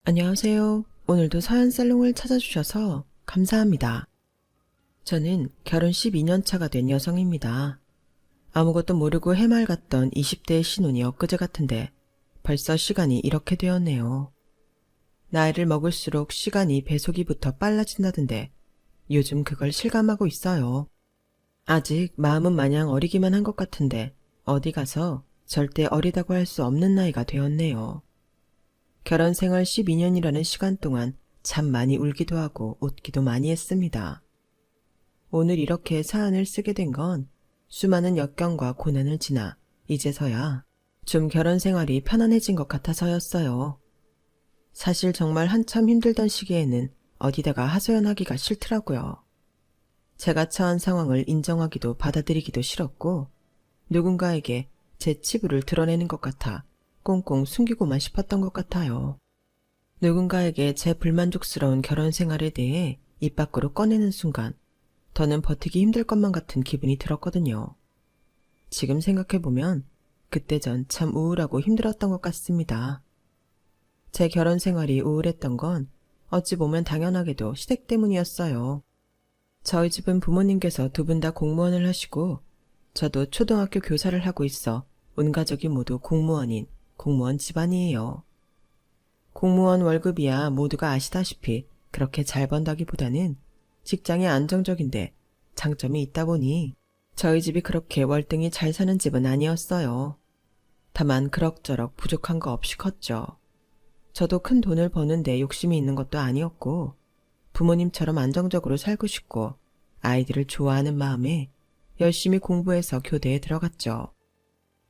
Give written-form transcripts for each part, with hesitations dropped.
안녕하세요. 오늘도 사연살롱을 찾아주셔서 감사합니다. 저는 결혼 12년 차가 된 여성입니다. 아무것도 모르고 해맑았던 20대의 신혼이 엊그제 같은데 벌써 시간이 이렇게 되었네요. 나이를 먹을수록 시간이 배속이부터 빨라진다던데 요즘 그걸 실감하고 있어요. 아직 마음은 마냥 어리기만 한 것 같은데 어디 가서 절대 어리다고 할 수 없는 나이가 되었네요. 결혼 생활 12년이라는 시간 동안 참 많이 울기도 하고 웃기도 많이 했습니다. 오늘 이렇게 사연을 쓰게 된 건 수많은 역경과 고난을 지나 이제서야 좀 결혼 생활이 편안해진 것 같아서였어요. 사실 정말 한참 힘들던 시기에는 어디다가 하소연하기가 싫더라고요. 제가 처한 상황을 인정하기도 받아들이기도 싫었고 누군가에게 제 치부를 드러내는 것 같아 꽁꽁 숨기고만 싶었던 것 같아요. 누군가에게 제 불만족스러운 결혼 생활에 대해 입 밖으로 꺼내는 순간 더는 버티기 힘들 것만 같은 기분이 들었거든요. 지금 생각해보면 그때 전 참 우울하고 힘들었던 것 같습니다. 제 결혼 생활이 우울했던 건 어찌 보면 당연하게도 시댁 때문이었어요. 저희 집은 부모님께서 두 분 다 공무원을 하시고 저도 초등학교 교사를 하고 있어 온 가족이 모두 공무원인 공무원 집안이에요. 공무원 월급이야 모두가 아시다시피 그렇게 잘 번다기보다는 직장이 안정적인데 장점이 있다 보니 저희 집이 그렇게 월등히 잘 사는 집은 아니었어요. 다만 그럭저럭 부족한 거 없이 컸죠. 저도 큰 돈을 버는데 욕심이 있는 것도 아니었고 부모님처럼 안정적으로 살고 싶고 아이들을 좋아하는 마음에 열심히 공부해서 교대에 들어갔죠.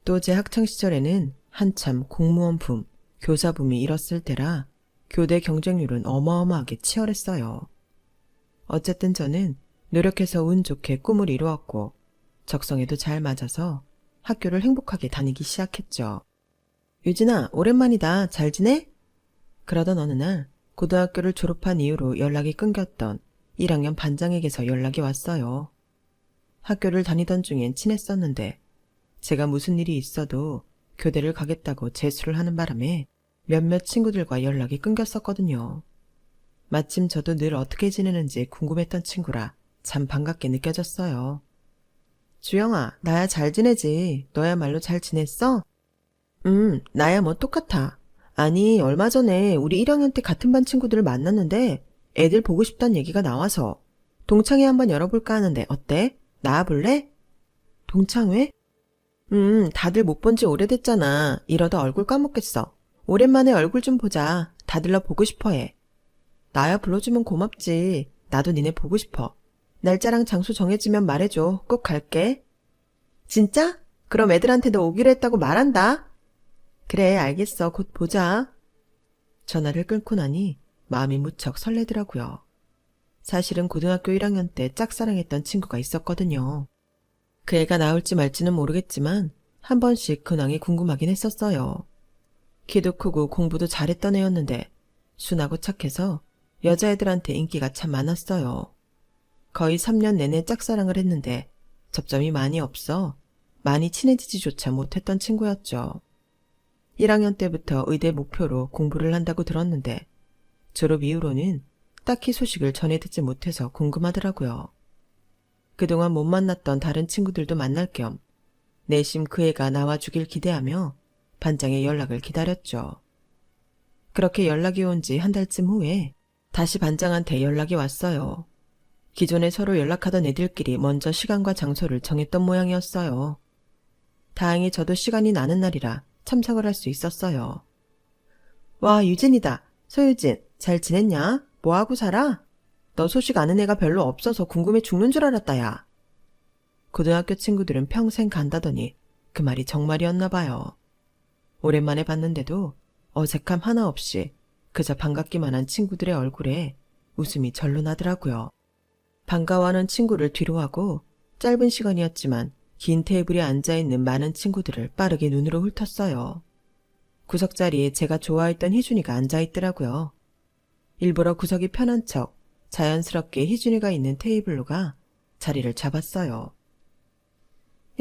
또 제 학창시절에는 한참 공무원 붐, 교사 붐이 일었을 때라 교대 경쟁률은 어마어마하게 치열했어요. 어쨌든 저는 노력해서 운 좋게 꿈을 이루었고 적성에도 잘 맞아서 학교를 행복하게 다니기 시작했죠. 유진아, 오랜만이다. 잘 지내? 그러던 어느 날 고등학교를 졸업한 이후로 연락이 끊겼던 1학년 반장에게서 연락이 왔어요. 학교를 다니던 중엔 친했었는데 제가 무슨 일이 있어도 교대를 가겠다고 재수를 하는 바람에 몇몇 친구들과 연락이 끊겼었거든요. 마침 저도 늘 어떻게 지내는지 궁금했던 친구라 참 반갑게 느껴졌어요. 주영아, 나야 잘 지내지. 너야말로 잘 지냈어? 나야 뭐 똑같아. 아니, 얼마 전에 우리 1학년 때 같은 반 친구들을 만났는데 애들 보고 싶다는 얘기가 나와서 동창회 한번 열어볼까 하는데 어때? 나와볼래? 동창회? 다들 못 본 지 오래됐잖아. 이러다 얼굴 까먹겠어. 오랜만에 얼굴 좀 보자. 다들 너 보고 싶어 해. 나야 불러주면 고맙지. 나도 니네 보고 싶어. 날짜랑 장소 정해지면 말해줘. 꼭 갈게. 진짜? 그럼 애들한테도 오기로 했다고 말한다. 그래, 알겠어. 곧 보자. 전화를 끊고 나니 마음이 무척 설레더라고요. 사실은 고등학교 1학년 때 짝사랑했던 친구가 있었거든요. 그 애가 나올지 말지는 모르겠지만 한 번씩 근황이 궁금하긴 했었어요. 키도 크고 공부도 잘했던 애였는데 순하고 착해서 여자애들한테 인기가 참 많았어요. 거의 3년 내내 짝사랑을 했는데 접점이 많이 없어 많이 친해지지조차 못했던 친구였죠. 1학년 때부터 의대 목표로 공부를 한다고 들었는데 졸업 이후로는 딱히 소식을 전해 듣지 못해서 궁금하더라고요. 그동안 못 만났던 다른 친구들도 만날 겸 내심 그 애가 나와주길 기대하며 반장의 연락을 기다렸죠. 그렇게 연락이 온 지 한 달쯤 후에 다시 반장한테 연락이 왔어요. 기존에 서로 연락하던 애들끼리 먼저 시간과 장소를 정했던 모양이었어요. 다행히 저도 시간이 나는 날이라 참석을 할 수 있었어요. 와, 유진이다. 소유진, 잘 지냈냐? 뭐하고 살아? 너 소식 아는 애가 별로 없어서 궁금해 죽는 줄 알았다, 야. 고등학교 친구들은 평생 간다더니 그 말이 정말이었나 봐요. 오랜만에 봤는데도 어색함 하나 없이 그저 반갑기만 한 친구들의 얼굴에 웃음이 절로 나더라고요. 반가워하는 친구를 뒤로하고 짧은 시간이었지만 긴 테이블에 앉아있는 많은 친구들을 빠르게 눈으로 훑었어요. 구석자리에 제가 좋아했던 희준이가 앉아있더라고요. 일부러 구석이 편한 척 자연스럽게 희준이가 있는 테이블로 가 자리를 잡았어요.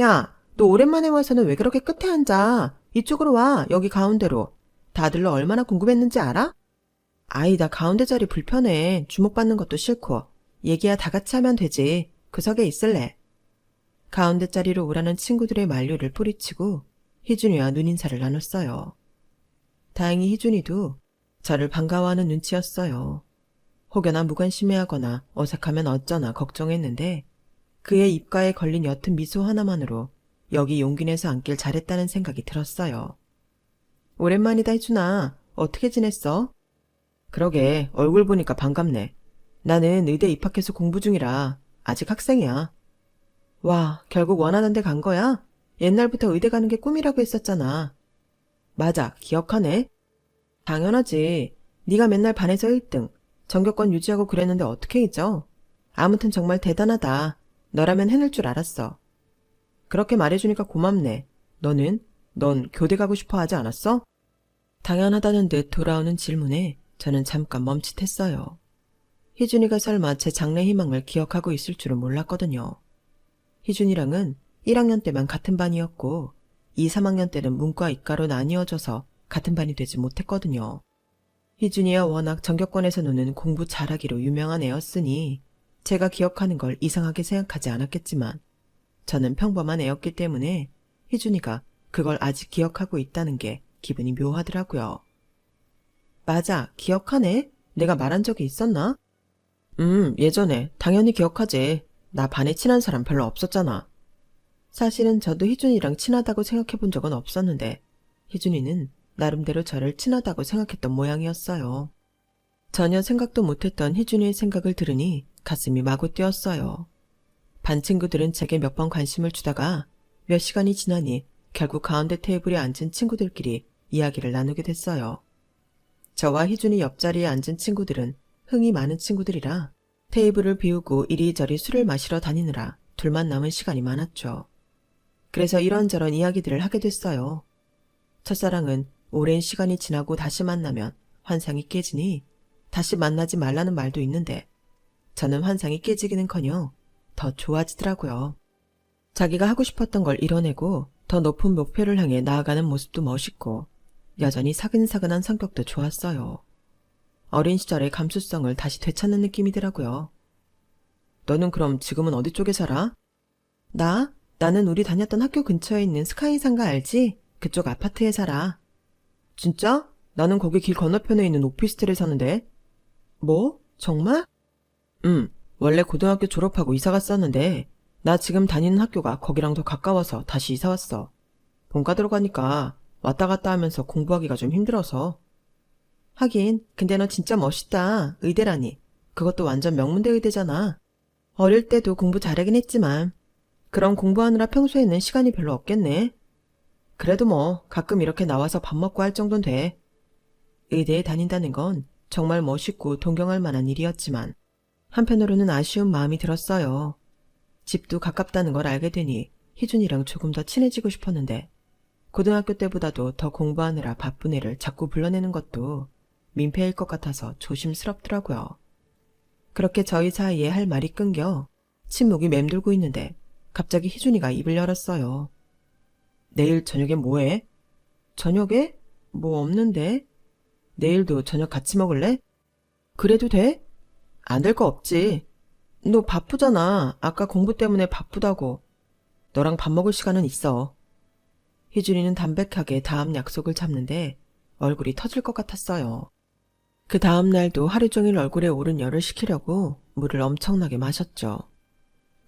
야, 너 오랜만에 와서는 왜 그렇게 끝에 앉아? 이쪽으로 와, 여기 가운데로. 다들 너 얼마나 궁금했는지 알아? 아이, 나 가운데 자리 불편해. 주목받는 것도 싫고. 얘기야 다 같이 하면 되지. 구석에 있을래. 가운데 자리로 오라는 친구들의 만류를 뿌리치고 희준이와 눈인사를 나눴어요. 다행히 희준이도 저를 반가워하는 눈치였어요. 혹여나 무관심해하거나 어색하면 어쩌나 걱정했는데 그의 입가에 걸린 옅은 미소 하나만으로 여기 용기 내서 앉길 잘했다는 생각이 들었어요. 오랜만이다 희준아. 어떻게 지냈어? 그러게 얼굴 보니까 반갑네. 나는 의대 입학해서 공부 중이라 아직 학생이야. 와, 결국 원하는 데 간 거야? 옛날부터 의대 가는 게 꿈이라고 했었잖아. 맞아, 기억하네. 당연하지. 네가 맨날 반에서 1등, 전교권 유지하고 그랬는데 어떻게 잊어? 아무튼 정말 대단하다. 너라면 해낼 줄 알았어. 그렇게 말해주니까 고맙네. 넌 교대 가고 싶어 하지 않았어? 당연하다는 듯 돌아오는 질문에 저는 잠깐 멈칫했어요. 희준이가 설마 제 장래 희망을 기억하고 있을 줄은 몰랐거든요. 희준이랑은 1학년 때만 같은 반이었고 2, 3학년 때는 문과 이과로 나뉘어져서 같은 반이 되지 못했거든요. 희준이야 워낙 전교권에서 노는 공부 잘하기로 유명한 애였으니 제가 기억하는 걸 이상하게 생각하지 않았겠지만 저는 평범한 애였기 때문에 희준이가 그걸 아직 기억하고 있다는 게 기분이 묘하더라고요. 맞아, 기억하네? 내가 말한 적이 있었나? 예전에 당연히 기억하지. 나 반에 친한 사람 별로 없었잖아. 사실은 저도 희준이랑 친하다고 생각해 본 적은 없었는데 희준이는 나름대로 저를 친하다고 생각했던 모양이었어요. 전혀 생각도 못했던 희준이의 생각을 들으니 가슴이 마구 뛰었어요. 반 친구들은 제게 몇 번 관심을 주다가 몇 시간이 지나니 결국 가운데 테이블에 앉은 친구들끼리 이야기를 나누게 됐어요. 저와 희준이 옆자리에 앉은 친구들은 흥이 많은 친구들이라 테이블을 비우고 이리저리 술을 마시러 다니느라 둘만 남은 시간이 많았죠. 그래서 이런저런 이야기들을 하게 됐어요. 첫사랑은 오랜 시간이 지나고 다시 만나면 환상이 깨지니 다시 만나지 말라는 말도 있는데 저는 환상이 깨지기는커녕 더 좋아지더라고요. 자기가 하고 싶었던 걸 이뤄내고 더 높은 목표를 향해 나아가는 모습도 멋있고 여전히 사근사근한 성격도 좋았어요. 어린 시절의 감수성을 다시 되찾는 느낌이더라고요. 너는 그럼 지금은 어디 쪽에 살아? 나는 우리 다녔던 학교 근처에 있는 스카이 상가 알지? 그쪽 아파트에 살아. 진짜? 나는 거기 길 건너편에 있는 오피스텔에 사는데. 뭐? 정말? 원래 고등학교 졸업하고 이사 갔었는데 나 지금 다니는 학교가 거기랑 더 가까워서 다시 이사 왔어. 본가 들어가니까 왔다 갔다 하면서 공부하기가 좀 힘들어서. 하긴 근데 너 진짜 멋있다. 의대라니. 그것도 완전 명문대 의대잖아. 어릴 때도 공부 잘하긴 했지만 그럼 공부하느라 평소에는 시간이 별로 없겠네. 그래도 뭐 가끔 이렇게 나와서 밥 먹고 할 정도는 돼. 의대에 다닌다는 건 정말 멋있고 동경할 만한 일이었지만 한편으로는 아쉬운 마음이 들었어요. 집도 가깝다는 걸 알게 되니 희준이랑 조금 더 친해지고 싶었는데 고등학교 때보다도 더 공부하느라 바쁜 애를 자꾸 불러내는 것도 민폐일 것 같아서 조심스럽더라고요. 그렇게 저희 사이에 할 말이 끊겨 침묵이 맴돌고 있는데 갑자기 희준이가 입을 열었어요. 내일 저녁에 뭐해? 저녁에? 뭐 없는데? 내일도 저녁 같이 먹을래? 그래도 돼? 안 될 거 없지. 너 바쁘잖아. 아까 공부 때문에 바쁘다고. 너랑 밥 먹을 시간은 있어. 희준이는 담백하게 다음 약속을 잡는데 얼굴이 터질 것 같았어요. 그 다음 날도 하루 종일 얼굴에 오른 열을 식히려고 물을 엄청나게 마셨죠.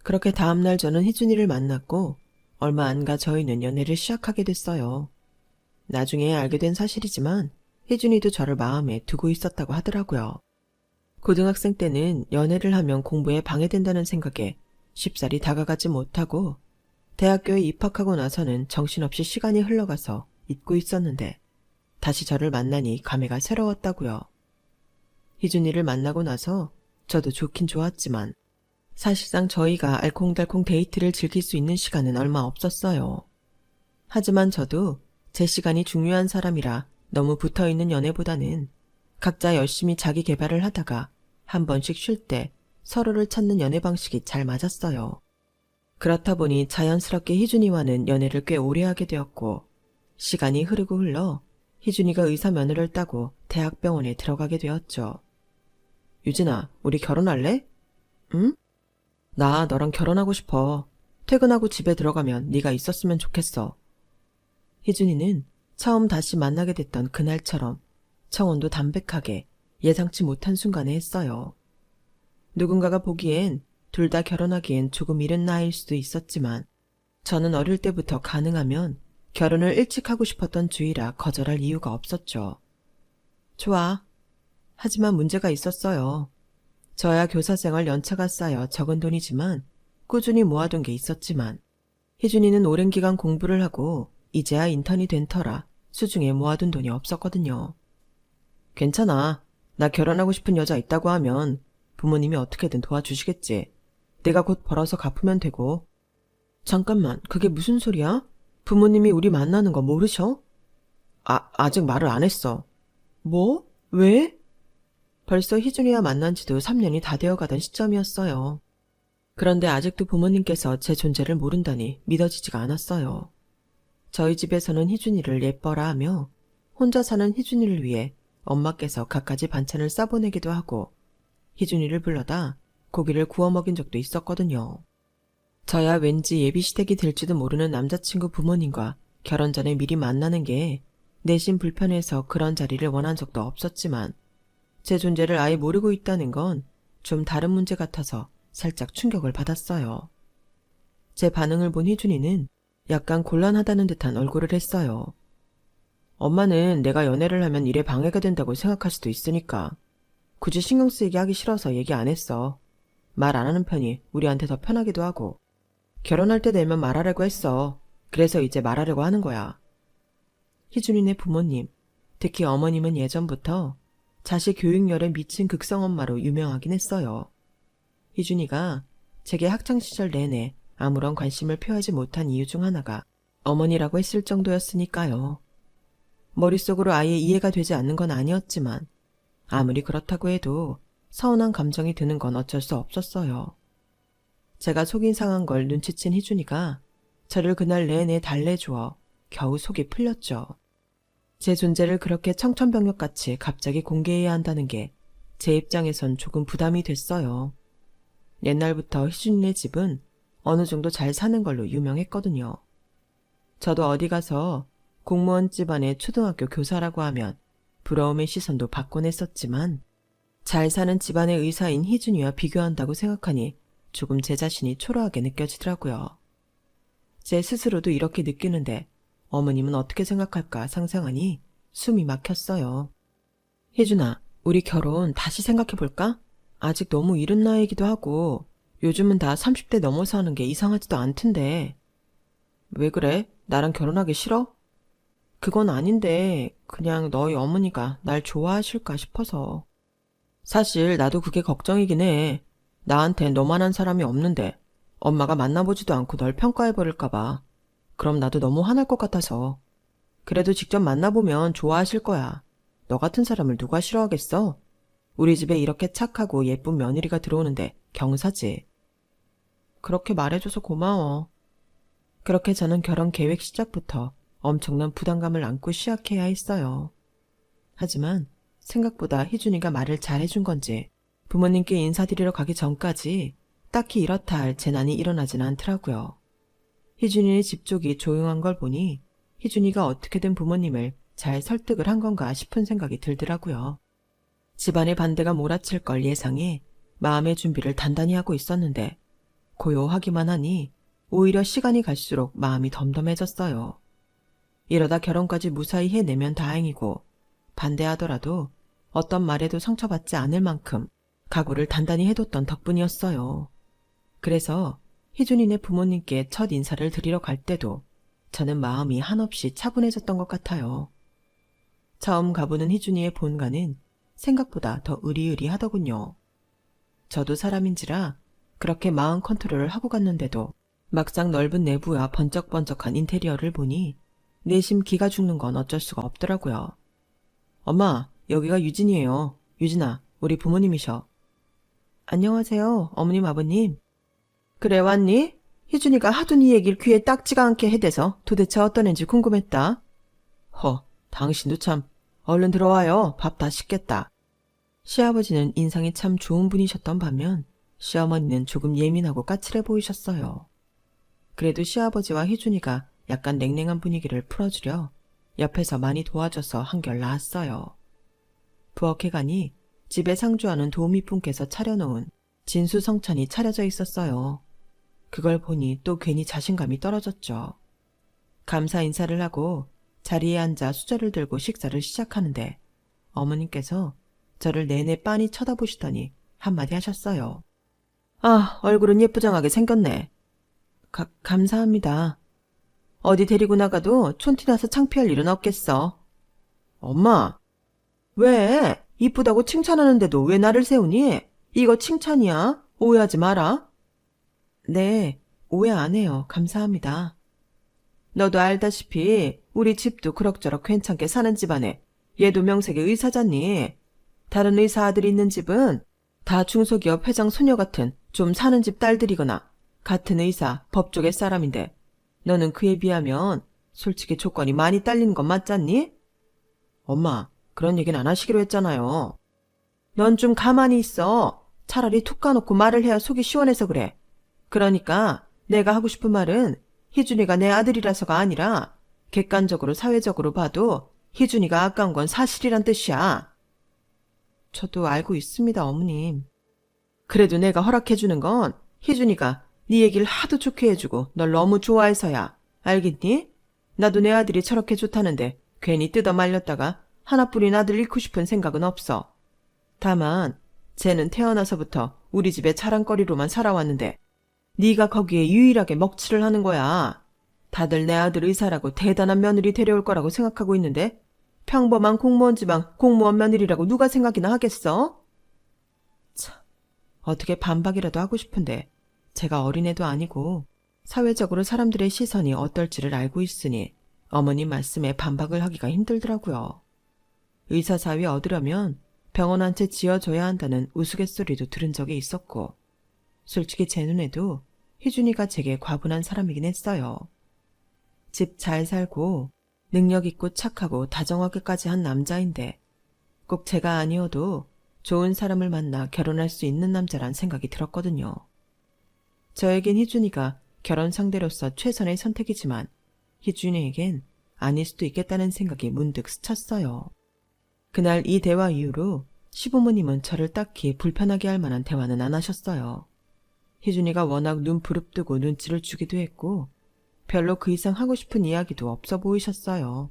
그렇게 다음 날 저는 희준이를 만났고 얼마 안 가 저희는 연애를 시작하게 됐어요. 나중에 알게 된 사실이지만 희준이도 저를 마음에 두고 있었다고 하더라고요. 고등학생 때는 연애를 하면 공부에 방해된다는 생각에 쉽사리 다가가지 못하고 대학교에 입학하고 나서는 정신없이 시간이 흘러가서 잊고 있었는데 다시 저를 만나니 감회가 새로웠다고요. 희준이를 만나고 나서 저도 좋긴 좋았지만 사실상 저희가 알콩달콩 데이트를 즐길 수 있는 시간은 얼마 없었어요. 하지만 저도 제 시간이 중요한 사람이라 너무 붙어있는 연애보다는 각자 열심히 자기 개발을 하다가 한 번씩 쉴 때 서로를 찾는 연애 방식이 잘 맞았어요. 그렇다 보니 자연스럽게 희준이와는 연애를 꽤 오래 하게 되었고 시간이 흐르고 흘러 희준이가 의사 면허를 따고 대학병원에 들어가게 되었죠. 유진아, 우리 결혼할래? 응? 나 너랑 결혼하고 싶어. 퇴근하고 집에 들어가면 네가 있었으면 좋겠어. 희준이는 처음 다시 만나게 됐던 그날처럼 청혼도 담백하게 예상치 못한 순간에 했어요. 누군가가 보기엔 둘 다 결혼하기엔 조금 이른 나이일 수도 있었지만 저는 어릴 때부터 가능하면 결혼을 일찍 하고 싶었던 주의라 거절할 이유가 없었죠. 좋아. 하지만 문제가 있었어요. 저야 교사생활 연차가 쌓여 적은 돈이지만 꾸준히 모아둔 게 있었지만 희준이는 오랜 기간 공부를 하고 이제야 인턴이 된 터라 수중에 모아둔 돈이 없었거든요. 괜찮아. 나 결혼하고 싶은 여자 있다고 하면 부모님이 어떻게든 도와주시겠지. 내가 곧 벌어서 갚으면 되고. 잠깐만, 그게 무슨 소리야? 부모님이 우리 만나는 거 모르셔? 아직 말을 안 했어. 뭐? 왜? 벌써 희준이와 만난 지도 3년이 다 되어가던 시점이었어요. 그런데 아직도 부모님께서 제 존재를 모른다니 믿어지지가 않았어요. 저희 집에서는 희준이를 예뻐라 하며 혼자 사는 희준이를 위해 엄마께서 갖가지 반찬을 싸보내기도 하고 희준이를 불러다 고기를 구워 먹인 적도 있었거든요. 저야 왠지 예비시댁이 될지도 모르는 남자친구 부모님과 결혼 전에 미리 만나는 게 내심 불편해서 그런 자리를 원한 적도 없었지만 제 존재를 아예 모르고 있다는 건 좀 다른 문제 같아서 살짝 충격을 받았어요. 제 반응을 본 희준이는 약간 곤란하다는 듯한 얼굴을 했어요. 엄마는 내가 연애를 하면 일에 방해가 된다고 생각할 수도 있으니까 굳이 신경 쓰이게 하기 싫어서 얘기 안 했어. 말 안 하는 편이 우리한테 더 편하기도 하고 결혼할 때 되면 말하려고 했어. 그래서 이제 말하려고 하는 거야. 희준이네 부모님, 특히 어머님은 예전부터 자식 교육열에 미친 극성엄마로 유명하긴 했어요. 희준이가 제게 학창시절 내내 아무런 관심을 표하지 못한 이유 중 하나가 어머니라고 했을 정도였으니까요. 머릿속으로 아예 이해가 되지 않는 건 아니었지만 아무리 그렇다고 해도 서운한 감정이 드는 건 어쩔 수 없었어요. 제가 속이 상한 걸 눈치챈 희준이가 저를 그날 내내 달래주어 겨우 속이 풀렸죠. 제 존재를 그렇게 청천벽력같이 갑자기 공개해야 한다는 게 제 입장에선 조금 부담이 됐어요. 옛날부터 희준이네 집은 어느 정도 잘 사는 걸로 유명했거든요. 저도 어디 가서 공무원 집안의 초등학교 교사라고 하면 부러움의 시선도 받곤 했었지만 잘 사는 집안의 의사인 희준이와 비교한다고 생각하니 조금 제 자신이 초라하게 느껴지더라고요. 제 스스로도 이렇게 느끼는데 어머님은 어떻게 생각할까 상상하니 숨이 막혔어요. 희준아, 우리 결혼 다시 생각해볼까? 아직 너무 이른 나이이기도 하고 요즘은 다 30대 넘어서 하는 게 이상하지도 않던데. 왜 그래? 나랑 결혼하기 싫어? 그건 아닌데 그냥 너희 어머니가 날 좋아하실까 싶어서. 사실 나도 그게 걱정이긴 해. 나한텐 너만한 사람이 없는데 엄마가 만나보지도 않고 널 평가해버릴까 봐. 그럼 나도 너무 화날 것 같아서. 그래도 직접 만나보면 좋아하실 거야. 너 같은 사람을 누가 싫어하겠어? 우리 집에 이렇게 착하고 예쁜 며느리가 들어오는데 경사지. 그렇게 말해줘서 고마워. 그렇게 저는 결혼 계획 시작부터 엄청난 부담감을 안고 시작해야 했어요. 하지만 생각보다 희준이가 말을 잘해준 건지 부모님께 인사드리러 가기 전까지 딱히 이렇다 할 재난이 일어나진 않더라고요. 희준이의 집 쪽이 조용한 걸 보니 희준이가 어떻게든 부모님을 잘 설득을 한 건가 싶은 생각이 들더라고요. 집안의 반대가 몰아칠 걸 예상해 마음의 준비를 단단히 하고 있었는데 고요하기만 하니 오히려 시간이 갈수록 마음이 덤덤해졌어요. 이러다 결혼까지 무사히 해내면 다행이고 반대하더라도 어떤 말에도 상처받지 않을 만큼 각오를 단단히 해뒀던 덕분이었어요. 그래서 희준이네 부모님께 첫 인사를 드리러 갈 때도 저는 마음이 한없이 차분해졌던 것 같아요. 처음 가보는 희준이의 본가는 생각보다 더 으리으리하더군요. 저도 사람인지라 그렇게 마음 컨트롤을 하고 갔는데도 막상 넓은 내부와 번쩍번쩍한 인테리어를 보니 내심 기가 죽는 건 어쩔 수가 없더라고요. 엄마, 여기가 유진이에요. 유진아, 우리 부모님이셔. 안녕하세요, 어머님 아버님. 그래 왔니? 희준이가 하도 네 얘기를 귀에 딱지가 않게 해대서 도대체 어떤 앤지 궁금했다. 당신도 참, 얼른 들어와요. 밥 다 식겠다. 시아버지는 인상이 참 좋은 분이셨던 반면 시어머니는 조금 예민하고 까칠해 보이셨어요. 그래도 시아버지와 희준이가 약간 냉랭한 분위기를 풀어주려 옆에서 많이 도와줘서 한결 나았어요. 부엌에 가니 집에 상주하는 도우미분께서 차려놓은 진수성찬이 차려져 있었어요. 그걸 보니 또 괜히 자신감이 떨어졌죠. 감사 인사를 하고 자리에 앉아 수저를 들고 식사를 시작하는데 어머님께서 저를 내내 빤히 쳐다보시더니 한마디 하셨어요. 아, 얼굴은 예쁘장하게 생겼네. 감사합니다. 어디 데리고 나가도 촌티나서 창피할 일은 없겠어. 엄마, 왜? 이쁘다고 칭찬하는데도 왜 나를 세우니? 이거 칭찬이야? 오해하지 마라. 네, 오해 안 해요. 감사합니다. 너도 알다시피 우리 집도 그럭저럭 괜찮게 사는 집안에 얘도 명색의 의사잖니. 다른 의사 아들이 있는 집은 다 중소기업 회장 소녀 같은 좀 사는 집 딸들이거나 같은 의사, 법조계 사람인데 너는 그에 비하면 솔직히 조건이 많이 딸리는 건 맞잖니? 엄마, 그런 얘기는 안 하시기로 했잖아요. 넌 좀 가만히 있어. 차라리 툭 까놓고 말을 해야 속이 시원해서 그래. 그러니까 내가 하고 싶은 말은 희준이가 내 아들이라서가 아니라 객관적으로 사회적으로 봐도 희준이가 아까운 건 사실이란 뜻이야. 저도 알고 있습니다, 어머님. 그래도 내가 허락해주는 건 희준이가 네 얘기를 하도 좋게 해주고 널 너무 좋아해서야. 알겠니? 나도 내 아들이 저렇게 좋다는데 괜히 뜯어 말렸다가 하나뿐인 아들 잃고 싶은 생각은 없어. 다만 쟤는 태어나서부터 우리 집의 자랑거리로만 살아왔는데 네가 거기에 유일하게 먹칠을 하는 거야. 다들 내 아들 의사라고 대단한 며느리 데려올 거라고 생각하고 있는데 평범한 공무원 지방 공무원 며느리라고 누가 생각이나 하겠어? 참, 어떻게 반박이라도 하고 싶은데 제가 어린애도 아니고 사회적으로 사람들의 시선이 어떨지를 알고 있으니 어머님 말씀에 반박을 하기가 힘들더라고요. 의사 사위 얻으려면 병원 한 채 지어줘야 한다는 우스갯소리도 들은 적이 있었고 솔직히 제 눈에도 희준이가 제게 과분한 사람이긴 했어요. 집 잘 살고 능력 있고 착하고 다정하게까지 한 남자인데 꼭 제가 아니어도 좋은 사람을 만나 결혼할 수 있는 남자란 생각이 들었거든요. 저에겐 희준이가 결혼 상대로서 최선의 선택이지만 희준이에겐 아닐 수도 있겠다는 생각이 문득 스쳤어요. 그날 이 대화 이후로 시부모님은 저를 딱히 불편하게 할 만한 대화는 안 하셨어요. 희준이가 워낙 눈 부릅뜨고 눈치를 주기도 했고 별로 그 이상 하고 싶은 이야기도 없어 보이셨어요.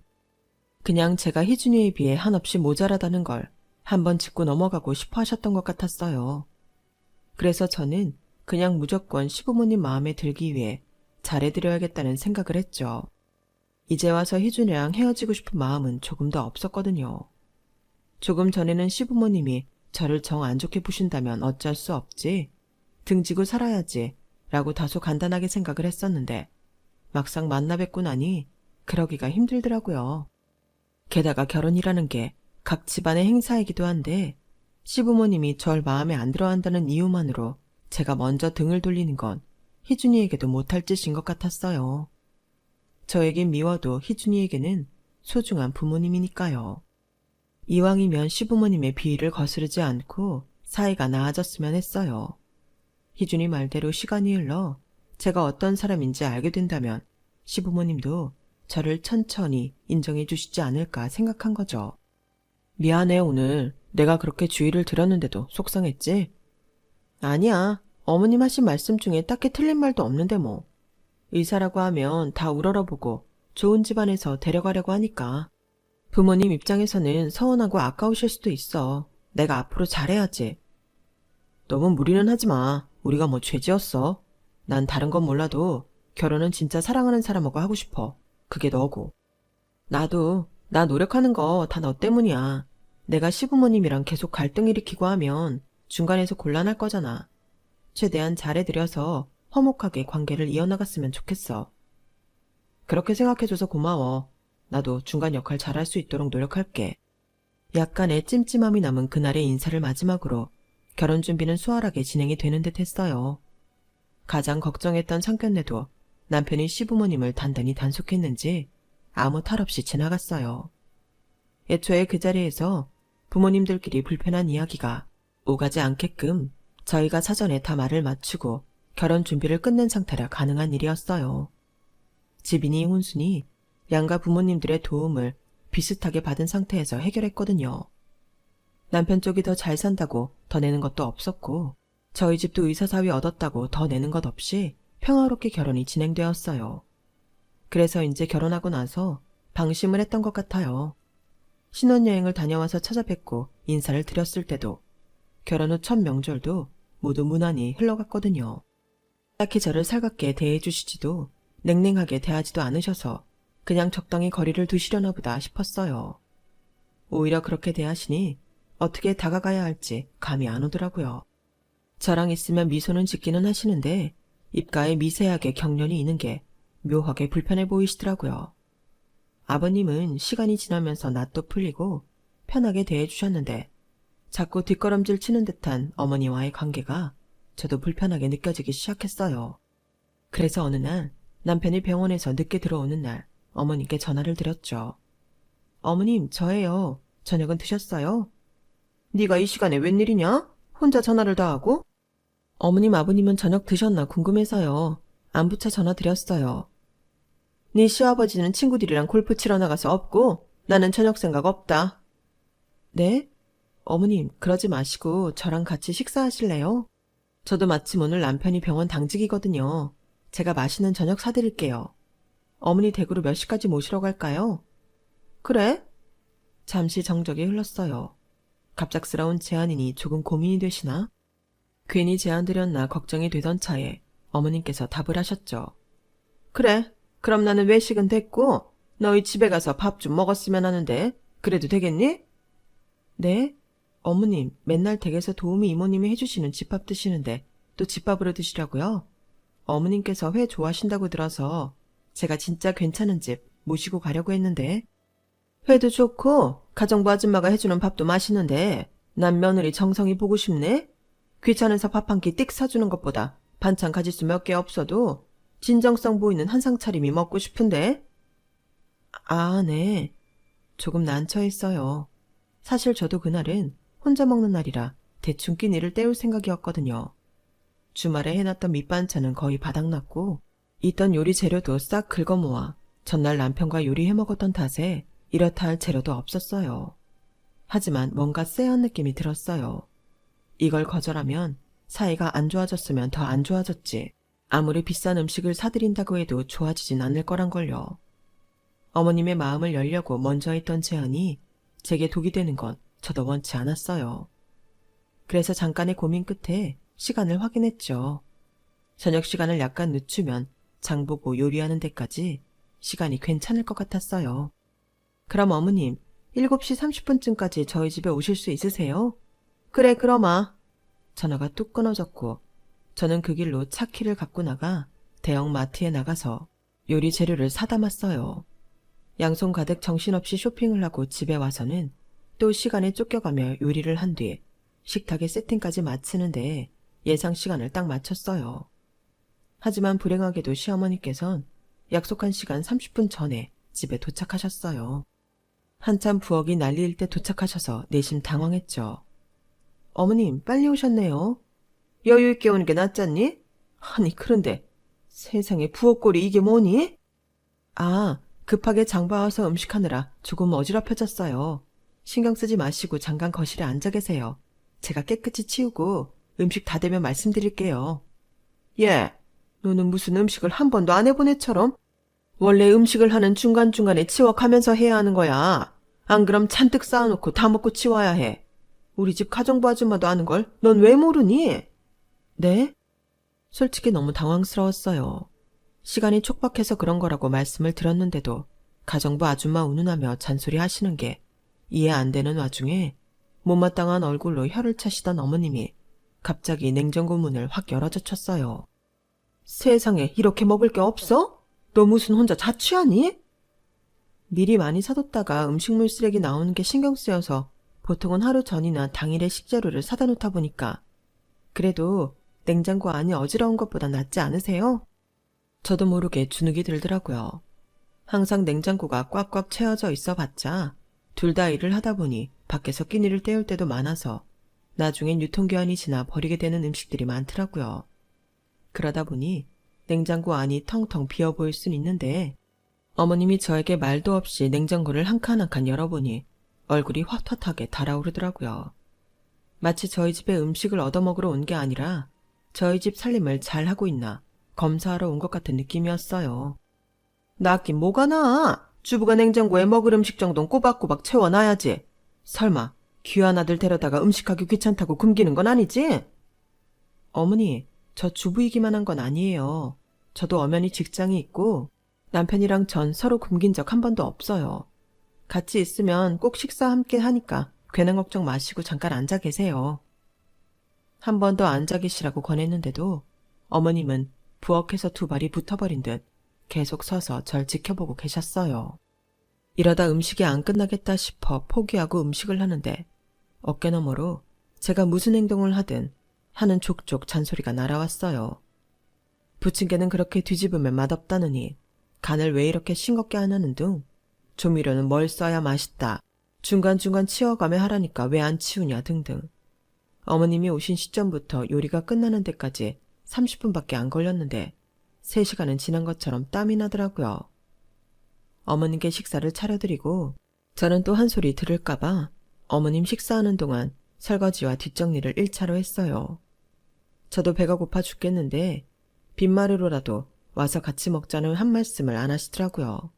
그냥 제가 희준이에 비해 한없이 모자라다는 걸 한번 짚고 넘어가고 싶어 하셨던 것 같았어요. 그래서 저는 그냥 무조건 시부모님 마음에 들기 위해 잘해드려야겠다는 생각을 했죠. 이제 와서 희준이랑 헤어지고 싶은 마음은 조금 더 없었거든요. 조금 전에는 시부모님이 저를 정 안 좋게 보신다면 어쩔 수 없지, 등지고 살아야지 라고 다소 간단하게 생각을 했었는데 막상 만나 뵙고 나니 그러기가 힘들더라고요. 게다가 결혼이라는 게 각 집안의 행사이기도 한데 시부모님이 절 마음에 안 들어한다는 이유만으로 제가 먼저 등을 돌리는 건 희준이에게도 못할 짓인 것 같았어요. 저에겐 미워도 희준이에게는 소중한 부모님이니까요. 이왕이면 시부모님의 비위를 거스르지 않고 사이가 나아졌으면 했어요. 희준이 말대로 시간이 흘러 제가 어떤 사람인지 알게 된다면 시부모님도 저를 천천히 인정해 주시지 않을까 생각한 거죠. 미안해, 오늘 내가 그렇게 주의를 드렸는데도 속상했지? 아니야. 어머님 하신 말씀 중에 딱히 틀린 말도 없는데 뭐. 의사라고 하면 다 우러러보고 좋은 집안에서 데려가려고 하니까. 부모님 입장에서는 서운하고 아까우실 수도 있어. 내가 앞으로 잘해야지. 너무 무리는 하지 마. 우리가 뭐 죄지었어. 난 다른 건 몰라도 결혼은 진짜 사랑하는 사람하고 하고 싶어. 그게 너고. 나도 나 노력하는 거 다 너 때문이야. 내가 시부모님이랑 계속 갈등 일으키고 하면 중간에서 곤란할 거잖아. 최대한 잘해드려서 화목하게 관계를 이어나갔으면 좋겠어. 그렇게 생각해줘서 고마워. 나도 중간 역할 잘할 수 있도록 노력할게. 약간의 찜찜함이 남은 그날의 인사를 마지막으로 결혼 준비는 수월하게 진행이 되는 듯 했어요. 가장 걱정했던 상견례도 남편이 시부모님을 단단히 단속했는지 아무 탈 없이 지나갔어요. 애초에 그 자리에서 부모님들끼리 불편한 이야기가 오가지 않게끔 저희가 사전에 다 말을 맞추고 결혼 준비를 끝낸 상태라 가능한 일이었어요. 지빈이 혼순이 양가 부모님들의 도움을 비슷하게 받은 상태에서 해결했거든요. 남편 쪽이 더 잘 산다고 더 내는 것도 없었고 저희 집도 의사사위 얻었다고 더 내는 것 없이 평화롭게 결혼이 진행되었어요. 그래서 이제 결혼하고 나서 방심을 했던 것 같아요. 신혼여행을 다녀와서 찾아뵙고 인사를 드렸을 때도 결혼 후 첫 명절도 모두 무난히 흘러갔거든요. 딱히 저를 살갑게 대해주시지도 냉랭하게 대하지도 않으셔서 그냥 적당히 거리를 두시려나 보다 싶었어요. 오히려 그렇게 대하시니 어떻게 다가가야 할지 감이 안 오더라고요. 저랑 있으면 미소는 짓기는 하시는데 입가에 미세하게 경련이 있는 게 묘하게 불편해 보이시더라고요. 아버님은 시간이 지나면서 낯도 풀리고 편하게 대해주셨는데 자꾸 뒷걸음질 치는 듯한 어머니와의 관계가 저도 불편하게 느껴지기 시작했어요. 그래서 어느 날 남편이 병원에서 늦게 들어오는 날 어머님께 전화를 드렸죠. 어머님, 저예요. 저녁은 드셨어요? 네가 이 시간에 웬일이냐? 혼자 전화를 다 하고? 어머님, 아버님은 저녁 드셨나 궁금해서요. 안부차 전화 드렸어요. 네 시아버지는 친구들이랑 골프 치러 나가서 없고 나는 저녁 생각 없다. 네? 어머님, 그러지 마시고 저랑 같이 식사하실래요? 저도 마침 오늘 남편이 병원 당직이거든요. 제가 맛있는 저녁 사드릴게요. 어머니 댁으로 몇 시까지 모시러 갈까요? 그래? 잠시 정적이 흘렀어요. 갑작스러운 제안이니 조금 고민이 되시나? 괜히 제안드렸나 걱정이 되던 차에 어머님께서 답을 하셨죠. 그래, 그럼 나는 외식은 됐고 너희 집에 가서 밥 좀 먹었으면 하는데 그래도 되겠니? 네? 어머님, 맨날 댁에서 도우미 이모님이 해주시는 집밥 드시는데 또 집밥으로 드시라고요? 어머님께서 회 좋아하신다고 들어서 제가 진짜 괜찮은 집 모시고 가려고 했는데 회도 좋고 가정부 아줌마가 해주는 밥도 맛있는데 난 며느리 정성이 보고 싶네? 귀찮아서 밥 한 끼 띡 사주는 것보다 반찬 가짓수 몇 개 없어도 진정성 보이는 한상 차림이 먹고 싶은데? 아, 네. 조금 난처했어요. 사실 저도 그날은 혼자 먹는 날이라 대충 끼니를 때울 생각이었거든요. 주말에 해놨던 밑반찬은 거의 바닥났고 있던 요리 재료도 싹 긁어모아 전날 남편과 요리해 먹었던 탓에 이렇다 할 재료도 없었어요. 하지만 뭔가 쎄한 느낌이 들었어요. 이걸 거절하면 사이가 안 좋아졌으면 더 안 좋아졌지 아무리 비싼 음식을 사드린다고 해도 좋아지진 않을 거란걸요. 어머님의 마음을 열려고 먼저 했던 제안이 제게 독이 되는 건 저도 원치 않았어요. 그래서 잠깐의 고민 끝에 시간을 확인했죠. 저녁 시간을 약간 늦추면 장보고 요리하는 데까지 시간이 괜찮을 것 같았어요. 그럼 어머님, 7시 30분쯤까지 저희 집에 오실 수 있으세요? 그래, 그러마. 전화가 뚝 끊어졌고 저는 그 길로 차 키를 갖고 나가 대형 마트에 나가서 요리 재료를 사담았어요. 양손 가득 정신없이 쇼핑을 하고 집에 와서는 또 시간에 쫓겨가며 요리를 한 뒤 식탁에 세팅까지 마치는데 예상 시간을 딱 맞췄어요. 하지만 불행하게도 시어머니께선 약속한 시간 30분 전에 집에 도착하셨어요. 한참 부엌이 난리일 때 도착하셔서 내심 당황했죠. 어머님, 빨리 오셨네요. 여유 있게 오는 게 낫잖니? 아니, 그런데 세상에 부엌골이 이게 뭐니? 아, 급하게 장 봐와서 음식하느라 조금 어지럽혀졌어요. 신경 쓰지 마시고 잠깐 거실에 앉아 계세요. 제가 깨끗이 치우고 음식 다 되면 말씀드릴게요. 예, 너는 무슨 음식을 한 번도 안 해본 애처럼? 원래 음식을 하는 중간중간에 치워가면서 해야 하는 거야. 안 그럼 잔뜩 쌓아놓고 다 먹고 치워야 해. 우리 집 가정부 아줌마도 아는 걸 넌 왜 모르니? 네? 솔직히 너무 당황스러웠어요. 시간이 촉박해서 그런 거라고 말씀을 드렸는데도 가정부 아줌마 운운하며 잔소리 하시는 게 이해 안 되는 와중에 못마땅한 얼굴로 혀를 차시던 어머님이 갑자기 냉장고 문을 확 열어젖혔어요. 세상에 이렇게 먹을 게 없어? 너 무슨 혼자 자취하니? 미리 많이 사뒀다가 음식물 쓰레기 나오는 게 신경 쓰여서 보통은 하루 전이나 당일에 식재료를 사다 놓다 보니까 그래도 냉장고 안이 어지러운 것보다 낫지 않으세요? 저도 모르게 주눅이 들더라고요. 항상 냉장고가 꽉꽉 채워져 있어 봤자 둘 다 일을 하다 보니 밖에서 끼니를 때울 때도 많아서 나중엔 유통기한이 지나 버리게 되는 음식들이 많더라고요. 그러다 보니 냉장고 안이 텅텅 비어 보일 순 있는데 어머님이 저에게 말도 없이 냉장고를 한 칸 한 칸 열어보니 얼굴이 헛헛하게 달아오르더라고요. 마치 저희 집에 음식을 얻어먹으러 온 게 아니라 저희 집 살림을 잘하고 있나 검사하러 온 것 같은 느낌이었어요. 낫긴 뭐가 나? 주부가 냉장고에 먹을 음식 정도는 꼬박꼬박 채워놔야지. 설마 귀한 아들 데려다가 음식하기 귀찮다고 굶기는 건 아니지? 어머니, 저 주부이기만 한 건 아니에요. 저도 엄연히 직장이 있고 남편이랑 전 서로 굶긴 적 한 번도 없어요. 같이 있으면 꼭 식사 함께 하니까 괜한 걱정 마시고 잠깐 앉아 계세요. 한 번 더 앉아 계시라고 권했는데도 어머님은 부엌에서 두 발이 붙어버린 듯 계속 서서 절 지켜보고 계셨어요. 이러다 음식이 안 끝나겠다 싶어 포기하고 음식을 하는데 어깨너머로 제가 무슨 행동을 하든 하는 족족 잔소리가 날아왔어요. 부침개는 그렇게 뒤집으면 맛없다느니 간을 왜 이렇게 싱겁게 안 하는 둥, 조미료는 뭘 써야 맛있다, 중간중간 치워가며 하라니까 왜 안 치우냐 등등. 어머님이 오신 시점부터 요리가 끝나는 데까지 30분밖에 안 걸렸는데 3시간은 지난 것처럼 땀이 나더라고요. 어머님께 식사를 차려드리고 저는 또 한 소리 들을까봐 어머님 식사하는 동안 설거지와 뒷정리를 1차로 했어요. 저도 배가 고파 죽겠는데 빈말으로라도 와서 같이 먹자는 한 말씀을 안 하시더라고요.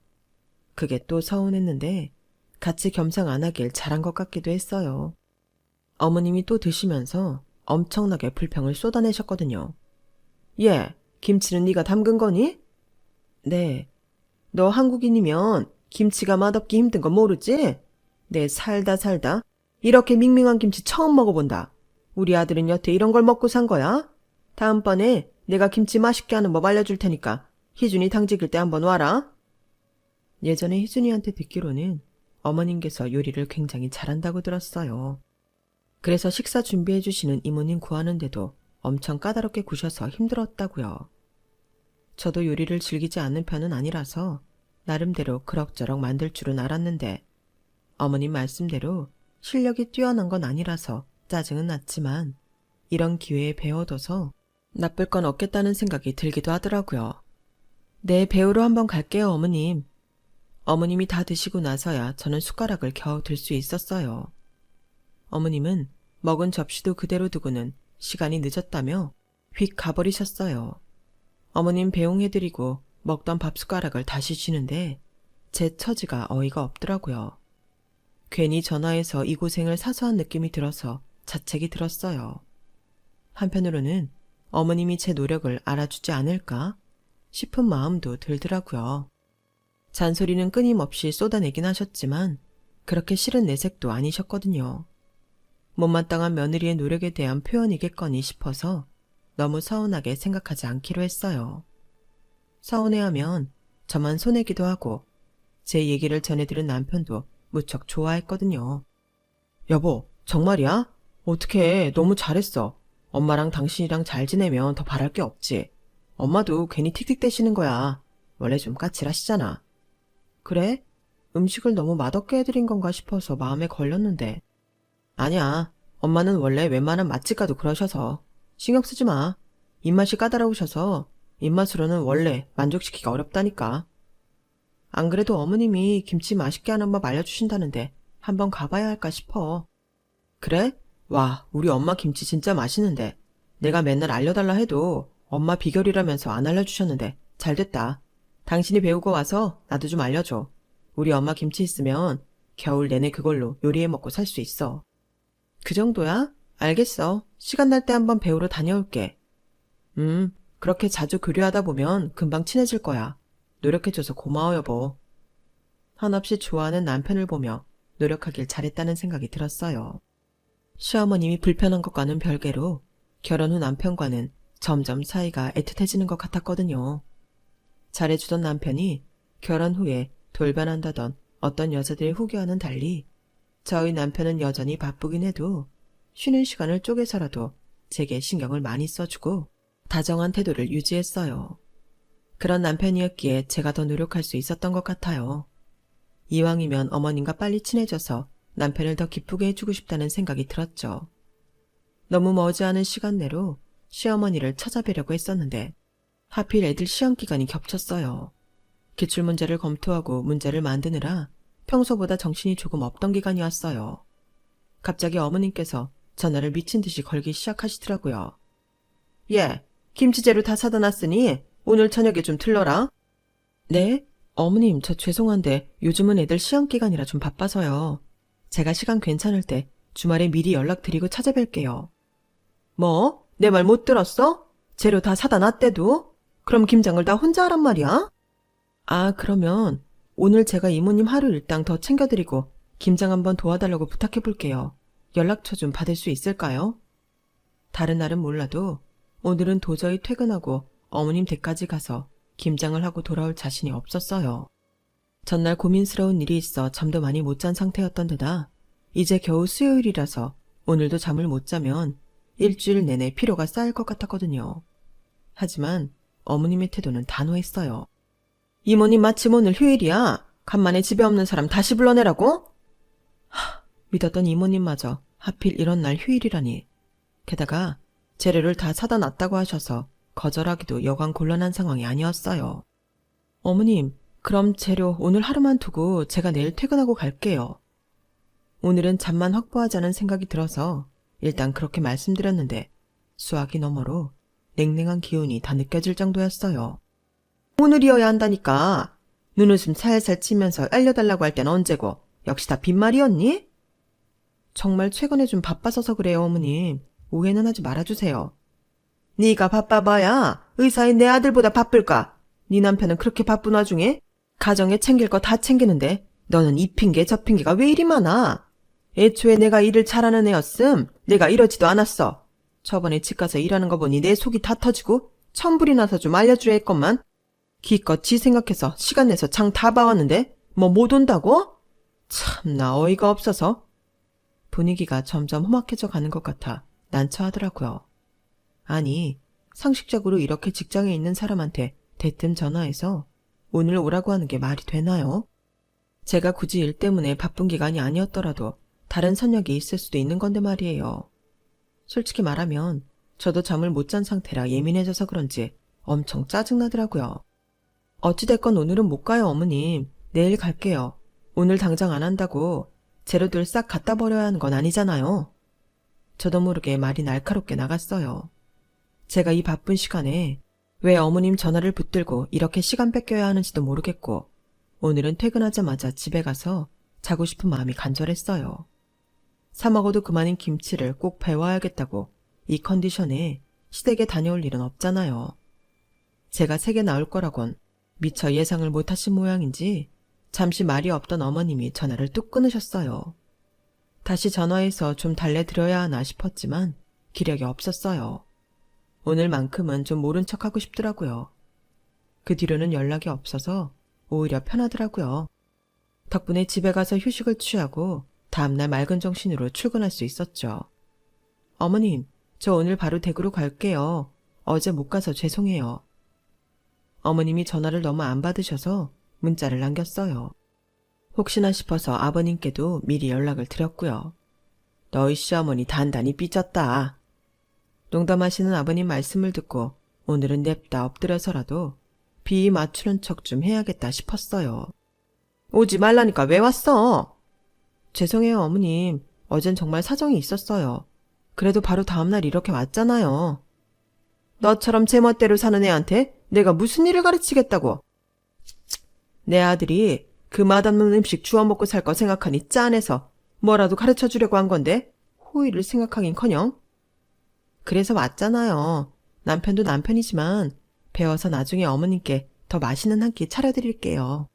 그게 또 서운했는데 같이 겸상 안 하길 잘한 것 같기도 했어요. 어머님이 또 드시면서 엄청나게 불평을 쏟아내셨거든요. 얘, 김치는 네가 담근 거니? 네. 너 한국인이면 김치가 맛없기 힘든 거 모르지? 내 살다 이렇게 밍밍한 김치 처음 먹어본다. 우리 아들은 여태 이런 걸 먹고 산 거야? 다음번에 내가 김치 맛있게 하는 법 알려줄 테니까 희준이 당직일 때 한번 와라. 예전에 희준이한테 듣기로는 어머님께서 요리를 굉장히 잘한다고 들었어요. 그래서 식사 준비해 주시는 이모님 구하는데도 엄청 까다롭게 구셔서 힘들었다고요. 저도 요리를 즐기지 않는 편은 아니라서 나름대로 그럭저럭 만들 줄은 알았는데 어머님 말씀대로 실력이 뛰어난 건 아니라서 짜증은 났지만 이런 기회에 배워둬서 나쁠 건 없겠다는 생각이 들기도 하더라고요. 네, 배우러 한번 갈게요, 어머님. 어머님이 다 드시고 나서야 저는 숟가락을 겨우 들 수 있었어요. 어머님은 먹은 접시도 그대로 두고는 시간이 늦었다며 휙 가버리셨어요. 어머님 배웅해드리고 먹던 밥 숟가락을 다시 쥐는데 제 처지가 어이가 없더라고요. 괜히 전화해서 이 고생을 사서한 느낌이 들어서 자책이 들었어요. 한편으로는 어머님이 제 노력을 알아주지 않을까 싶은 마음도 들더라고요. 잔소리는 끊임없이 쏟아내긴 하셨지만 그렇게 싫은 내색도 아니셨거든요. 못마땅한 며느리의 노력에 대한 표현이겠거니 싶어서 너무 서운하게 생각하지 않기로 했어요. 서운해하면 저만 손해기도 하고 제 얘기를 전해들은 남편도 무척 좋아했거든요. 여보, 정말이야? 어떡해, 너무 잘했어. 엄마랑 당신이랑 잘 지내면 더 바랄 게 없지. 엄마도 괜히 틱틱대시는 거야. 원래 좀 까칠하시잖아. 그래? 음식을 너무 맛없게 해드린 건가 싶어서 마음에 걸렸는데. 아니야, 엄마는 원래 웬만한 맛집 가도 그러셔서 신경 쓰지 마. 입맛이 까다로우셔서 입맛으로는 원래 만족시키기가 어렵다니까. 안 그래도 어머님이 김치 맛있게 하는 법 알려주신다는데 한번 가봐야 할까 싶어. 그래? 와, 우리 엄마 김치 진짜 맛있는데 내가 맨날 알려달라 해도 엄마 비결이라면서 안 알려주셨는데 잘됐다. 당신이 배우고 와서 나도 좀 알려줘. 우리 엄마 김치 있으면 겨울 내내 그걸로 요리해 먹고 살 수 있어. 그 정도야? 알겠어. 시간 날 때 한번 배우러 다녀올게. 그렇게 자주 교류하다 보면 금방 친해질 거야. 노력해줘서 고마워, 여보. 한없이 좋아하는 남편을 보며 노력하길 잘했다는 생각이 들었어요. 시어머님이 불편한 것과는 별개로 결혼 후 남편과는 점점 사이가 애틋해지는 것 같았거든요. 잘해주던 남편이 결혼 후에 돌변한다던 어떤 여자들의 후기와는 달리 저희 남편은 여전히 바쁘긴 해도 쉬는 시간을 쪼개서라도 제게 신경을 많이 써주고 다정한 태도를 유지했어요. 그런 남편이었기에 제가 더 노력할 수 있었던 것 같아요. 이왕이면 어머님과 빨리 친해져서 남편을 더 기쁘게 해주고 싶다는 생각이 들었죠. 너무 머지않은 시간 내로 시어머니를 찾아뵈려고 했었는데 하필 애들 시험 기간이 겹쳤어요. 기출문제를 검토하고 문제를 만드느라 평소보다 정신이 조금 없던 기간이었어요. 갑자기 어머님께서 전화를 미친 듯이 걸기 시작하시더라고요. 예, 김치재료 다 사다 놨으니 오늘 저녁에 좀 들러라. 네? 어머님, 저 죄송한데 요즘은 애들 시험 기간이라 좀 바빠서요. 제가 시간 괜찮을 때 주말에 미리 연락드리고 찾아뵐게요. 뭐? 내 말 못 들었어? 재료 다 사다 놨대도? 그럼 김장을 다 혼자 하란 말이야? 아, 그러면 오늘 제가 이모님 하루 일당 더 챙겨드리고 김장 한번 도와달라고 부탁해볼게요. 연락처 좀 받을 수 있을까요? 다른 날은 몰라도 오늘은 도저히 퇴근하고 어머님 댁까지 가서 김장을 하고 돌아올 자신이 없었어요. 전날 고민스러운 일이 있어 잠도 많이 못 잔 상태였던 데다 이제 겨우 수요일이라서 오늘도 잠을 못 자면 일주일 내내 피로가 쌓일 것 같았거든요. 하지만 어머님의 태도는 단호했어요. 이모님 마침 오늘 휴일이야. 간만에 집에 없는 사람 다시 불러내라고? 믿었던 이모님마저 하필 이런 날 휴일이라니. 게다가 재료를 다 사다 놨다고 하셔서 거절하기도 여간 곤란한 상황이 아니었어요. 어머님, 그럼 재료 오늘 하루만 두고 제가 내일 퇴근하고 갈게요. 오늘은 잠만 확보하자는 생각이 들어서 일단 그렇게 말씀드렸는데 수화기 너머로 냉랭한 기운이 다 느껴질 정도였어요. 오늘이어야 한다니까. 눈웃음 살살 치면서 알려달라고 할 땐 언제고 역시 다 빈말이었니? 정말 최근에 좀 바빠서서 그래요, 어머님. 오해는 하지 말아주세요. 네가 바빠봐야 의사인 내 아들보다 바쁠까? 네 남편은 그렇게 바쁜 와중에 가정에 챙길 거 다 챙기는데 너는 이 핑계 저 핑계가 왜 이리 많아? 애초에 내가 일을 잘하는 애였음 내가 이러지도 않았어. 저번에 집 가서 일하는 거 보니 내 속이 다 터지고 천불이 나서 좀 알려주려 했건만 기껏 지 생각해서 시간 내서 장 다 봐왔는데 뭐 못 온다고? 참나 어이가 없어서. 분위기가 점점 험악해져 가는 것 같아 난처하더라고요. 아니, 상식적으로 이렇게 직장에 있는 사람한테 대뜸 전화해서 오늘 오라고 하는 게 말이 되나요? 제가 굳이 일 때문에 바쁜 기간이 아니었더라도 다른 선약이 있을 수도 있는 건데 말이에요. 솔직히 말하면 저도 잠을 못 잔 상태라 예민해져서 그런지 엄청 짜증나더라고요. 어찌됐건 오늘은 못 가요, 어머님. 내일 갈게요. 오늘 당장 안 한다고 재료들 싹 갖다 버려야 하는 건 아니잖아요. 저도 모르게 말이 날카롭게 나갔어요. 제가 이 바쁜 시간에 왜 어머님 전화를 붙들고 이렇게 시간 뺏겨야 하는지도 모르겠고 오늘은 퇴근하자마자 집에 가서 자고 싶은 마음이 간절했어요. 사 먹어도 그만인 김치를 꼭 배워야겠다고 이 컨디션에 시댁에 다녀올 일은 없잖아요. 제가 세게 나올 거라곤 미처 예상을 못하신 모양인지 잠시 말이 없던 어머님이 전화를 뚝 끊으셨어요. 다시 전화해서 좀 달래드려야 하나 싶었지만 기력이 없었어요. 오늘만큼은 좀 모른 척하고 싶더라고요. 그 뒤로는 연락이 없어서 오히려 편하더라고요. 덕분에 집에 가서 휴식을 취하고 다음날 맑은 정신으로 출근할 수 있었죠. 어머님, 저 오늘 바로 댁으로 갈게요. 어제 못 가서 죄송해요. 어머님이 전화를 너무 안 받으셔서 문자를 남겼어요. 혹시나 싶어서 아버님께도 미리 연락을 드렸고요. 너희 시어머니 단단히 삐졌다. 농담하시는 아버님 말씀을 듣고 오늘은 냅다 엎드려서라도 비 맞추는 척 좀 해야겠다 싶었어요. 오지 말라니까 왜 왔어? 죄송해요, 어머님. 어젠 정말 사정이 있었어요. 그래도 바로 다음날 이렇게 왔잖아요. 너처럼 제멋대로 사는 애한테 내가 무슨 일을 가르치겠다고. 내 아들이 그 맛없는 음식 주워 먹고 살 거 생각하니 짠해서 뭐라도 가르쳐주려고 한 건데 호의를 생각하긴커녕. 그래서 왔잖아요. 남편도 남편이지만 배워서 나중에 어머님께 더 맛있는 한 끼 차려드릴게요.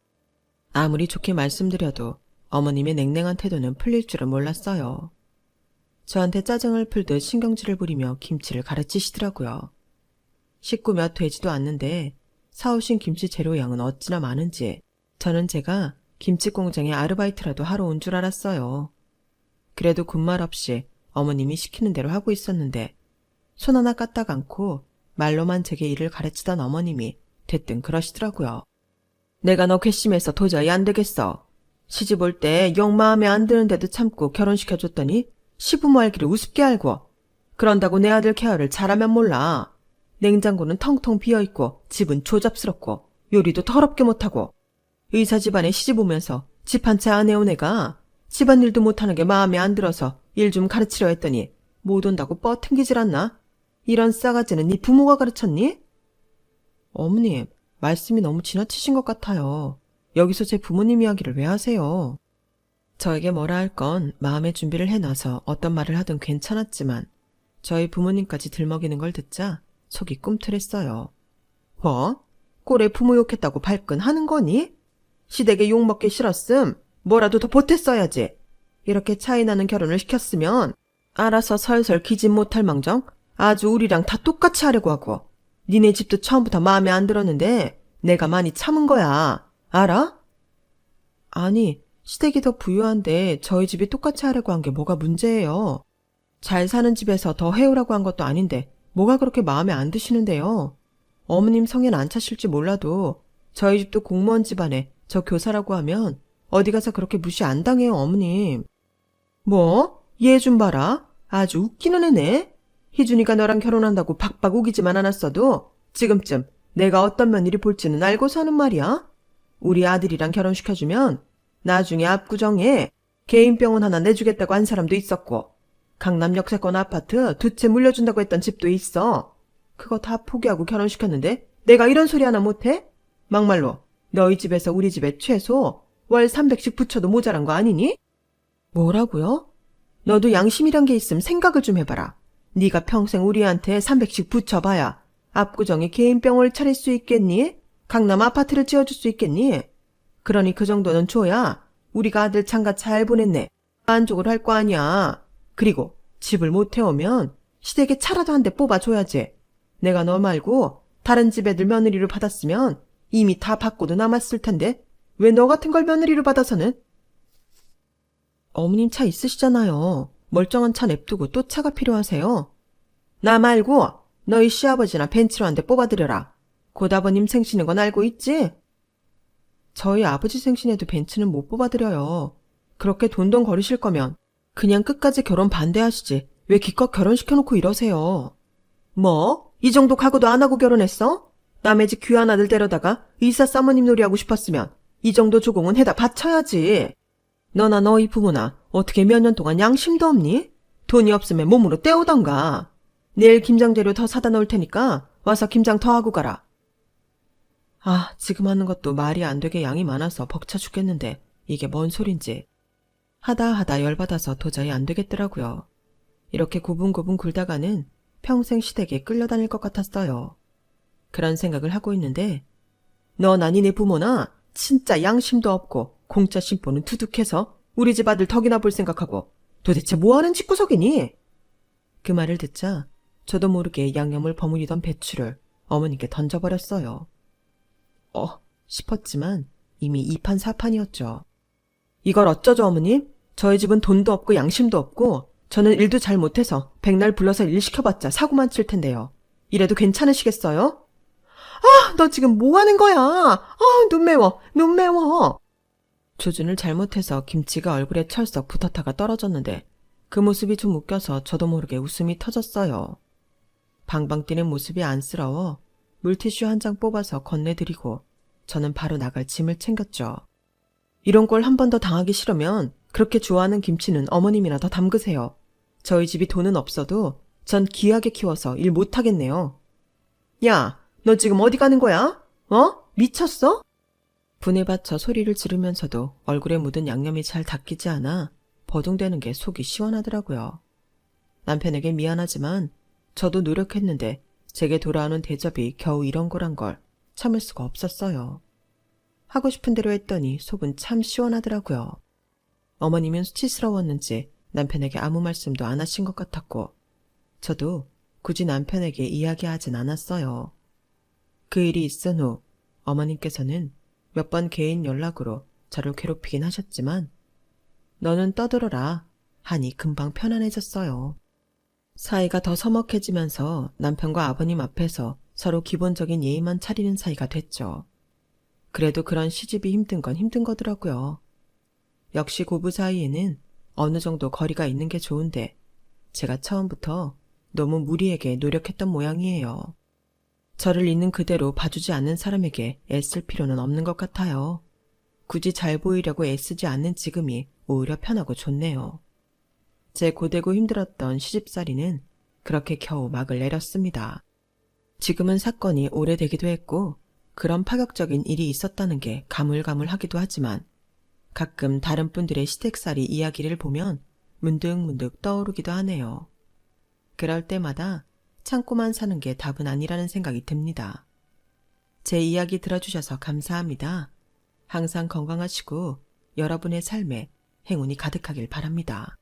아무리 좋게 말씀드려도 어머님의 냉랭한 태도는 풀릴 줄은 몰랐어요. 저한테 짜증을 풀듯 신경질을 부리며 김치를 가르치시더라고요. 식구 몇 되지도 않는데 사오신 김치 재료 양은 어찌나 많은지 저는 제가 김치 공장에 아르바이트라도 하러 온 줄 알았어요. 그래도 군말 없이 어머님이 시키는 대로 하고 있었는데 손 하나 까딱 않고 말로만 제게 일을 가르치던 어머님이 대뜸 그러시더라고요. 내가 너 괘씸해서 도저히 안 되겠어. 시집 올 때 영 마음에 안 드는데도 참고 결혼시켜줬더니 시부모 알기를 우습게 알고, 그런다고 내 아들 케어를 잘하면 몰라. 냉장고는 텅텅 비어있고 집은 조잡스럽고 요리도 더럽게 못하고, 의사 집안에 시집 오면서 집 한 채 안 해온 애가 집안일도 못하는 게 마음에 안 들어서 일 좀 가르치려 했더니 못 온다고 뻗튕기질 않나? 이런 싸가지는 네 부모가 가르쳤니? 어머님, 말씀이 너무 지나치신 것 같아요. 여기서 제 부모님 이야기를 왜 하세요? 저에게 뭐라 할 건 마음의 준비를 해놔서 어떤 말을 하든 괜찮았지만 저희 부모님까지 들먹이는 걸 듣자 속이 꿈틀했어요. 뭐? 꼴에 부모 욕했다고 발끈하는 거니? 시댁에 욕먹기 싫었음 뭐라도 더 보탰어야지. 이렇게 차이나는 결혼을 시켰으면 알아서 설설 기집 못할 망정 아주 우리랑 다 똑같이 하려고 하고, 니네 집도 처음부터 마음에 안 들었는데 내가 많이 참은 거야. 알아? 아니, 시댁이 더 부유한데 저희 집이 똑같이 하려고 한 게 뭐가 문제예요. 잘 사는 집에서 더 해오라고 한 것도 아닌데 뭐가 그렇게 마음에 안 드시는데요. 어머님 성엔 안 차실지 몰라도 저희 집도 공무원 집안에 저 교사라고 하면 어디 가서 그렇게 무시 안 당해요, 어머님. 뭐? 얘 좀 봐라. 아주 웃기는 애네. 희준이가 너랑 결혼한다고 박박 우기지만 않았어도 지금쯤 내가 어떤 며느리 볼지는 알고서 하는 말이야. 우리 아들이랑 결혼시켜주면 나중에 압구정에 개인병원 하나 내주겠다고 한 사람도 있었고, 강남 역세권 아파트 2채 물려준다고 했던 집도 있어. 그거 다 포기하고 결혼시켰는데 내가 이런 소리 하나 못해? 막말로 너희 집에서 우리 집에 최소 월 300씩 붙여도 모자란 거 아니니? 뭐라고요? 너도 양심이란 게 있음 생각을 좀 해봐라. 네가 평생 우리한테 300씩 붙여봐야 압구정에 개인병원을 차릴 수 있겠니? 강남 아파트를 지어줄 수 있겠니? 그러니 그 정도는 줘야 우리가 아들 장가 잘 보냈네 만족을 할 거 아니야. 그리고 집을 못 해오면 시댁에 차라도 한 대 뽑아줘야지. 내가 너 말고 다른 집 애들 며느리로 받았으면 이미 다 받고도 남았을 텐데 왜 너 같은 걸 며느리로 받아서는? 어머님 차 있으시잖아요. 멀쩡한 차 냅두고 또 차가 필요하세요? 나 말고 너희 시아버지나 벤츠로 한 대 뽑아드려라. 고다버님 생신인 건 알고 있지? 저희 아버지 생신에도 벤츠는 못 뽑아드려요. 그렇게 돈돈 거리실 거면 그냥 끝까지 결혼 반대하시지 왜 기껏 결혼시켜놓고 이러세요. 뭐? 이 정도 각오도 안 하고 결혼했어? 남의 집 귀한 아들 데려다가 의사 사모님 놀이하고 싶었으면 이 정도 조공은 해다 바쳐야지. 너나 너희 부모나 어떻게 몇 년 동안 양심도 없니? 돈이 없으면 몸으로 때우던가. 내일 김장재료 더 사다 놓을 테니까 와서 김장 더 하고 가라. 아, 지금 하는 것도 말이 안 되게 양이 많아서 벅차 죽겠는데 이게 뭔 소린지. 하다 열받아서 도저히 안 되겠더라고요. 이렇게 고분고분 굴다가는 평생 시댁에 끌려다닐 것 같았어요. 그런 생각을 하고 있는데 너나 니네 부모나 진짜 양심도 없고 공짜 심보는 두둑해서 우리 집 아들 덕이나 볼 생각하고 도대체 뭐하는 집구석이니? 그 말을 듣자 저도 모르게 양념을 버무리던 배추를 어머니께 던져버렸어요. 싶었지만 이미 2판 4판이었죠. 이걸 어쩌죠, 어머님? 저희 집은 돈도 없고 양심도 없고 저는 일도 잘 못해서 백날 불러서 일 시켜봤자 사고만 칠 텐데요. 이래도 괜찮으시겠어요? 아, 너 지금 뭐 하는 거야? 아, 눈 매워, 눈 매워. 조준을 잘못해서 김치가 얼굴에 철썩 붙었다가 떨어졌는데 그 모습이 좀 웃겨서 저도 모르게 웃음이 터졌어요. 방방 뛰는 모습이 안쓰러워 물티슈 한 장 뽑아서 건네드리고 저는 바로 나갈 짐을 챙겼죠. 이런 꼴 한 번 더 당하기 싫으면 그렇게 좋아하는 김치는 어머님이나 더 담그세요. 저희 집이 돈은 없어도 전 귀하게 키워서 일 못하겠네요. 야, 너 지금 어디 가는 거야? 미쳤어? 분에 받쳐 소리를 지르면서도 얼굴에 묻은 양념이 잘 닦이지 않아 버둥대는 게 속이 시원하더라고요. 남편에게 미안하지만 저도 노력했는데 제게 돌아오는 대접이 겨우 이런 거란 걸 참을 수가 없었어요. 하고 싶은 대로 했더니 속은 참 시원하더라고요. 어머님은 수치스러웠는지 남편에게 아무 말씀도 안 하신 것 같았고 저도 굳이 남편에게 이야기하진 않았어요. 그 일이 있은 후 어머님께서는 몇 번 개인 연락으로 저를 괴롭히긴 하셨지만 너는 떠들어라 하니 금방 편안해졌어요. 사이가 더 서먹해지면서 남편과 아버님 앞에서 서로 기본적인 예의만 차리는 사이가 됐죠. 그래도 그런 시집이 힘든 건 힘든 거더라고요. 역시 고부 사이에는 어느 정도 거리가 있는 게 좋은데 제가 처음부터 너무 무리에게 노력했던 모양이에요. 저를 있는 그대로 봐주지 않는 사람에게 애쓸 필요는 없는 것 같아요. 굳이 잘 보이려고 애쓰지 않는 지금이 오히려 편하고 좋네요. 제 고되고 힘들었던 시집살이는 그렇게 겨우 막을 내렸습니다. 지금은 사건이 오래되기도 했고 그런 파격적인 일이 있었다는 게 가물가물하기도 하지만 가끔 다른 분들의 시댁살이 이야기를 보면 문득문득 떠오르기도 하네요. 그럴 때마다 참고만 사는 게 답은 아니라는 생각이 듭니다. 제 이야기 들어주셔서 감사합니다. 항상 건강하시고 여러분의 삶에 행운이 가득하길 바랍니다.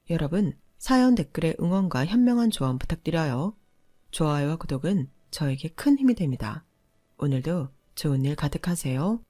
여러분, 사연 댓글에 응원과 현명한 조언 부탁드려요. 좋아요와 구독은 저에게 큰 힘이 됩니다. 오늘도 좋은 일 가득하세요.